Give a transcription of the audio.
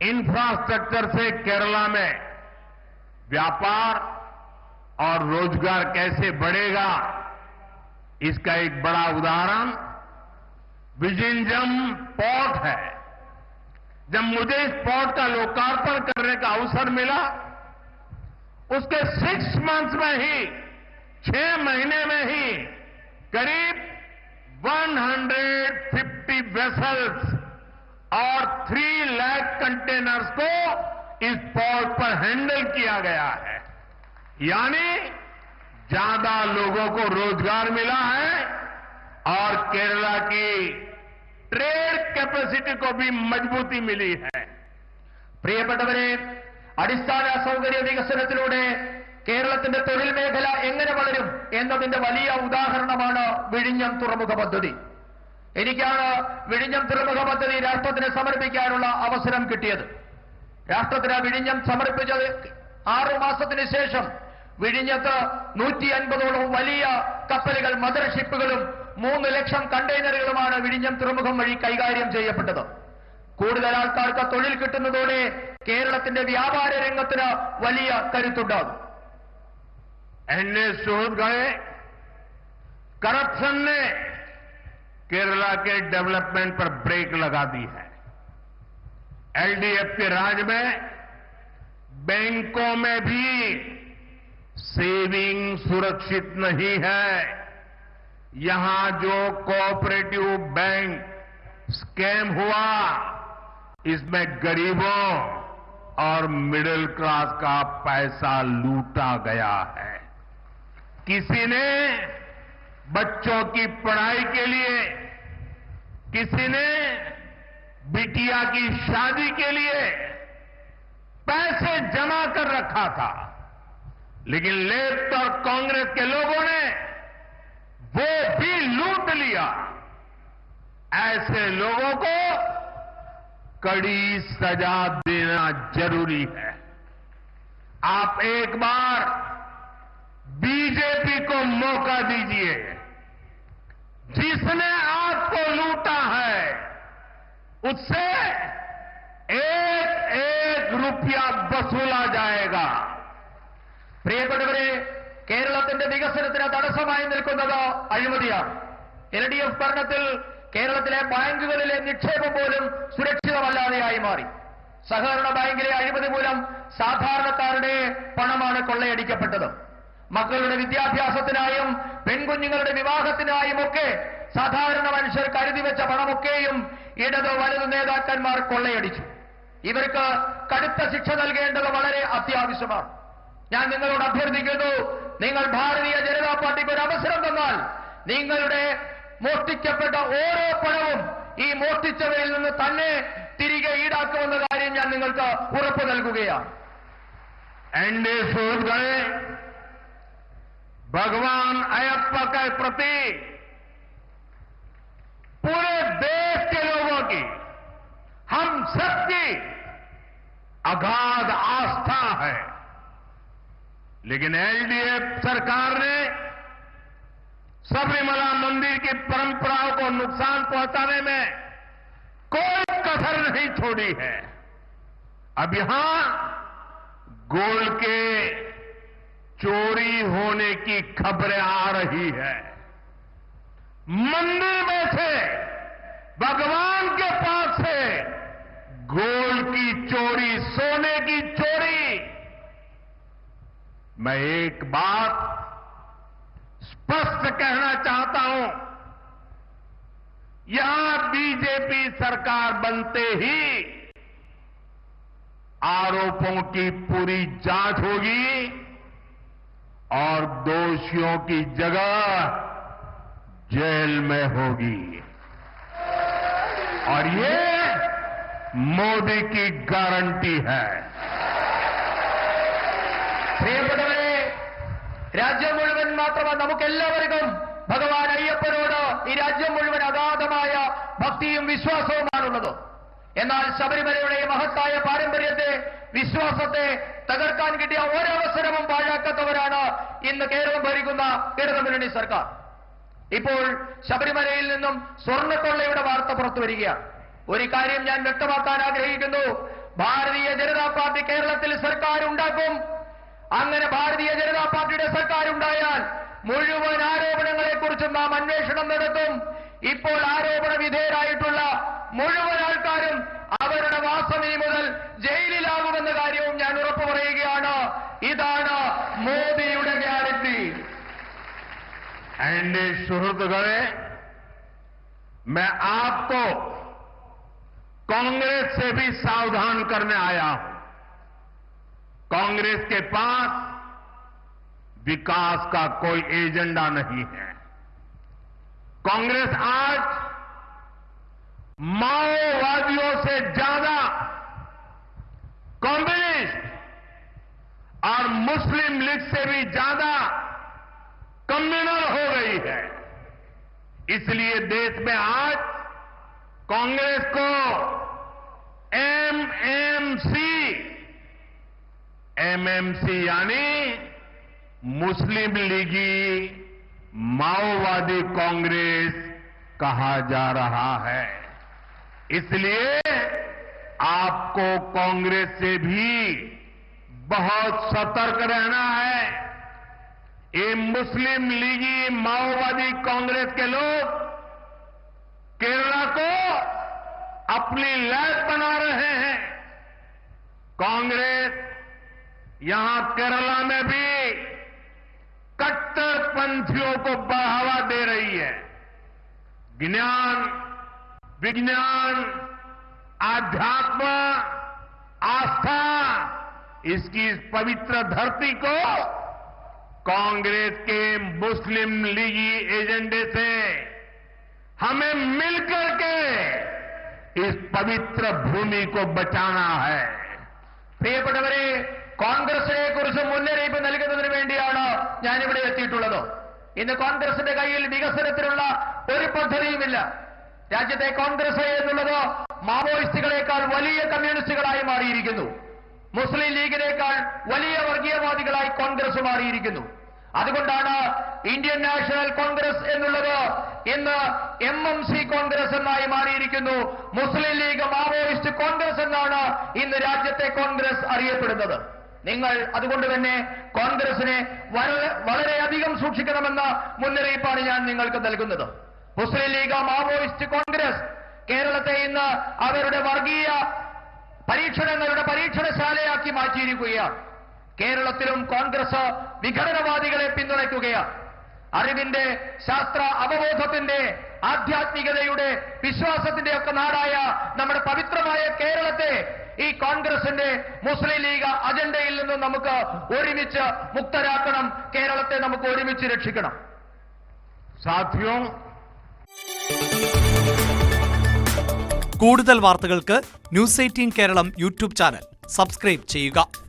Infrastructure से केरला में व्यापार और रोजगार कैसे बढ़ेगा, इसका एक बड़ा उदाहरण विजिंजम पोर्ट है। जब मुझे इस पोर्ट का लोकार्पण करने का अवसर मिला, उसके 6 मंथ्स में ही, 6 महीने में ही करीब 150 वेसल्स और 3 लाख कंटेनर्स को इस पोर्ट पर हैंडल किया गया है। यानी ज्यादा लोगों को रोजगार मिला है और केरला की ട്രേഡ് കപ്പാസിറ്റി को भी मजबूती मिली है। പ്രിയപ്പെട്ടവരെ, അടിസ്ഥാന സൗകര്യ വികസനത്തിലൂടെ കേരളത്തിന്റെ തൊഴിൽ മേഖല എങ്ങനെ വളരും എന്നതിന്റെ വലിയ ഉദാഹരണമാണ് വിഴിഞ്ഞം തുറമുഖ പദ്ധതി. എനിക്കാണ് വിഴിഞ്ഞം തുറമുഖ പദ്ധതി രാഷ്ട്രത്തിന് സമർപ്പിക്കാനുള്ള അവസരം കിട്ടിയത്. രാഷ്ട്രത്തിന് വിഴിഞ്ഞം സമർപ്പിച്ചത് 6 മാസത്തിന് ശേഷം വിഴിഞ്ഞത്ത് 150ഓളം വലിയ കപ്പലുകൾ, മദർ ഷിപ്പുകളും 3 ലക്ഷം കണ്ടെയ്നറുകളുമാണ് വിഴിഞ്ഞം തുറമുഖം വഴി കൈകാര്യം ചെയ്യപ്പെട്ടത്. കൂടുതൽ ആൾക്കാർക്ക് തൊഴിൽ കിട്ടുന്നതോടെ കേരളത്തിന്റെ വ്യാപാര രംഗത്തിന് വലിയ കരുത്തുണ്ടാകും. एनए शोध गए, करप्शन ने केरला के डेवलपमेंट पर ब्रेक लगा दी है। एलडीएफ के राज में बैंकों में भी सेविंग सुरक्षित नहीं है। यहां जो कोऑपरेटिव बैंक स्कैम हुआ, इसमें गरीबों और मिडिल क्लास का पैसा लूटा गया है। किसी ने बच्चों की पढ़ाई के लिए, किसी ने बिटिया की शादी के लिए पैसे जमा कर रखा था, लेकिन लेफ्ट और कांग्रेस के लोगों ने वो भी लूट लिया। ऐसे लोगों को कड़ी सजा देना जरूरी है। आप एक बार बीजेपी को मौका दीजिए। जिसने आपको लूटा है, उससे एक रुपया वसूला जाएगा। പ്രിയപ്പെട്ടവരെ, കേരളത്തിന്റെ വികസനത്തിന് തടസ്സമായി നിൽക്കുന്നത് അഴിമതിയാണ്. എൽഡിഎഫ് ഭരണത്തിൽ കേരളത്തിലെ ബാങ്കുകളിലെ നിക്ഷേപം പോലും സുരക്ഷിതമല്ലാതെയായി മാറി. സഹകരണ ബാങ്കിലെ അഴിമതി മൂലം സാധാരണക്കാരുടെ പണമാണ് കൊള്ളയടിക്കപ്പെട്ടത്. മക്കളുടെ വിദ്യാഭ്യാസത്തിനായും പെൺകുഞ്ഞുങ്ങളുടെ വിവാഹത്തിനായും ഒക്കെ സാധാരണ മനുഷ്യർ കരുതി വെച്ച പണമൊക്കെയും ഇടത് വലതു നേതാക്കന്മാർ കൊള്ളയടിച്ചു. ഇവർക്ക് കടുത്ത ശിക്ഷ നൽകേണ്ടത് വളരെ അത്യാവശ്യമാണ്. ഞാൻ നിങ്ങളോട് അഭ്യർത്ഥിക്കുന്നു, നിങ്ങൾ ഭാരതീയ ജനതാ പാർട്ടിക്ക് ഒരു അവസരം തന്നാൽ നിങ്ങളുടെ മോഷ്ടിക്കപ്പെട്ട ഓരോ പണവും ഈ മോഷ്ടിച്ചവരിൽ നിന്ന് തന്നെ തിരികെ ഈടാക്കുമെന്ന കാര്യം ഞാൻ നിങ്ങൾക്ക് ഉറപ്പു നൽകുകയാണ്. एनडीए सोच गए, भगवान अयप्पा के प्रति पूरे देश के लोगों की, हम सबकी अगाध आस्था है। लेकिन एलडीएफ सरकार ने सबरीमला मंदिर की परंपराओं को नुकसान पहुंचाने में कोई कसर नहीं छोड़ी है। अब यहां गोल्ड के चोरी होने की खबरें आ रही है। मंदिर में से, भगवान के पास से गोल्ड की चोरी, सोने की चोरी। मैं एक बात स्पष्ट कहना चाहता हूं, यहां बीजेपी सरकार बनते ही आरोपों की पूरी जांच होगी और दोषियों की जगह जेल में होगी। और ये मोदी की गारंटी है। പ്രിയപ്പെട്ടവരെ, രാജ്യം മുഴുവൻ മാത്രമല്ല, നമുക്കെല്ലാവർക്കും ഭഗവാൻ അയ്യപ്പനോട് ഈ രാജ്യം മുഴുവൻ അഗാധമായ ഭക്തിയും വിശ്വാസവുമാണുള്ളത്. എന്നാൽ ശബരിമലയുടെ മഹത്തായ പാരമ്പര്യത്തെ, വിശ്വാസത്തെ തകർക്കാൻ കിട്ടിയ ഒരവസരവും പാഴാക്കാത്തവരാണ് ഇന്ന് കേരളം ഭരിക്കുന്ന ഇടതുമുന്നണി സർക്കാർ. ഇപ്പോൾ ശബരിമലയിൽ നിന്നും സ്വർണ്ണക്കൊള്ളയുടെ വാർത്ത പുറത്തുവരികയാണ്. ഒരു കാര്യം ഞാൻ വ്യക്തമാക്കാൻ ആഗ്രഹിക്കുന്നു, ജനതാ പാർട്ടി കേരളത്തിൽ സർക്കാർ ഉണ്ടാക്കും. അങ്ങനെ ഭാരതീയ ജനതാ പാർട്ടിയുടെ സർക്കാർ ഉണ്ടായാൽ മുഴുവൻ ആരോപണങ്ങളെക്കുറിച്ചും നാം അന്വേഷണം നടത്തും. ഇപ്പോൾ ആരോപണ വിധേയരായിട്ടുള്ള മുഴുവൻ ആൾക്കാരും അവരുടെ വാസം ഇനി മുതൽ ജയിലിലാകുമെന്ന കാര്യവും ഞാൻ ഉറപ്പു പറയുകയാണ്. ഇതാണ് മോദിയുടെ ഗ്യാരണ്ടി. एनडीए सुहृदगणे, मैं आपको कांग्रेस से भी सावधान करने आया हूं. कांग्रेस के पास विकास का कोई एजेंडा नहीं है. कांग्रेस आज माओवादियों से ज्यादा कम्युनिस्ट और मुस्लिम लीग से भी ज्यादा कम्युनल हो गई है. इसलिए देश में आज कांग्रेस को एमएमसी यानी मुस्लिम लीगी माओवादी कांग्रेस कहा जा रहा है. इसलिए आपको कांग्रेस से भी बहुत सतर्क रहना है. ये मुस्लिम लीगी माओवादी कांग्रेस के लोग केरला को अपनी लैब बना रहे हैं. कांग्रेस यहां केरला में भी कट्टरपंथियों को बढ़ावा दे रही है. ज्ञान, विज्ञान, आध्यात्म, आस्था, इसकी इस पवित्र धरती को कांग्रेस के मुस्लिम लीगी एजेंडे से हमें मिलकर के इस पवित्र भूमि को बचाना है. പ്രിയപ്പെട്ടവരെ, കോൺഗ്രസിനെ കുറിച്ച് മുന്നറിയിപ്പ് നൽകുന്നതിന് വേണ്ടിയാണ് ഞാനിവിടെ എത്തിയിട്ടുള്ളത്. ഇന്ന് കോൺഗ്രസിന്റെ കയ്യിൽ വികസനത്തിനുള്ള ഒരു പദ്ധതിയുമില്ല. രാജ്യത്തെ കോൺഗ്രസ് എന്നുള്ളത് മാവോയിസ്റ്റുകളെക്കാൾ വലിയ കമ്മ്യൂണിസ്റ്റുകളായി മാറിയിരിക്കുന്നു. മുസ്ലിം ലീഗിനേക്കാൾ വലിയ വർഗീയവാദികളായി കോൺഗ്രസ് മാറിയിരിക്കുന്നു. അതുകൊണ്ടാണ് ഇന്ത്യൻ നാഷണൽ കോൺഗ്രസ് എന്നുള്ളത് ഇന്ന് എംഎംസി കോൺഗ്രസ് എന്നായി മാറിയിരിക്കുന്നു. മുസ്ലിം ലീഗ് മാവോയിസ്റ്റ് കോൺഗ്രസ് എന്നാണ് ഇന്ന് രാജ്യത്തെ കോൺഗ്രസ് അറിയപ്പെടുന്നത്. നിങ്ങൾ അതുകൊണ്ട് തന്നെ കോൺഗ്രസിനെ വളരെയധികം സൂക്ഷിക്കണമെന്ന മുന്നറിയിപ്പാണ് ഞാൻ നിങ്ങൾക്ക് നൽകുന്നത്. മുസ്ലിം ലീഗ് മാവോയിസ്റ്റ് കോൺഗ്രസ് കേരളത്തെ ഇന്ന് അവരുടെ വർഗീയ പരീക്ഷണങ്ങളുടെ പരീക്ഷണശാലയാക്കി മാറ്റിയിരിക്കുകയാണ്. കേരളത്തിലും കോൺഗ്രസ് വിഘടനവാദികളെ പിന്തുണയ്ക്കുകയാണ്. അറിവിന്റെ, ശാസ്ത്ര അവബോധത്തിന്റെ, ആധ്യാത്മികതയുടെ, വിശ്വാസത്തിന്റെ ഒക്കെ നാടായ നമ്മുടെ പവിത്രമായ കേരളത്തെ ഈ കോൺഗ്രസിന്റെ മുസ്ലിം ലീഗ് അജണ്ടയിൽ നിന്ന് നമുക്ക് ഒരുമിച്ച് മുക്തരാക്കണം. കേരളത്തെ നമുക്ക് ഒരുമിച്ച് രക്ഷിക്കണം. साथियों, കൂടുതൽ വാർത്തകൾക്ക് news 18 Keralam YouTube channel subscribe ചെയ്യുക.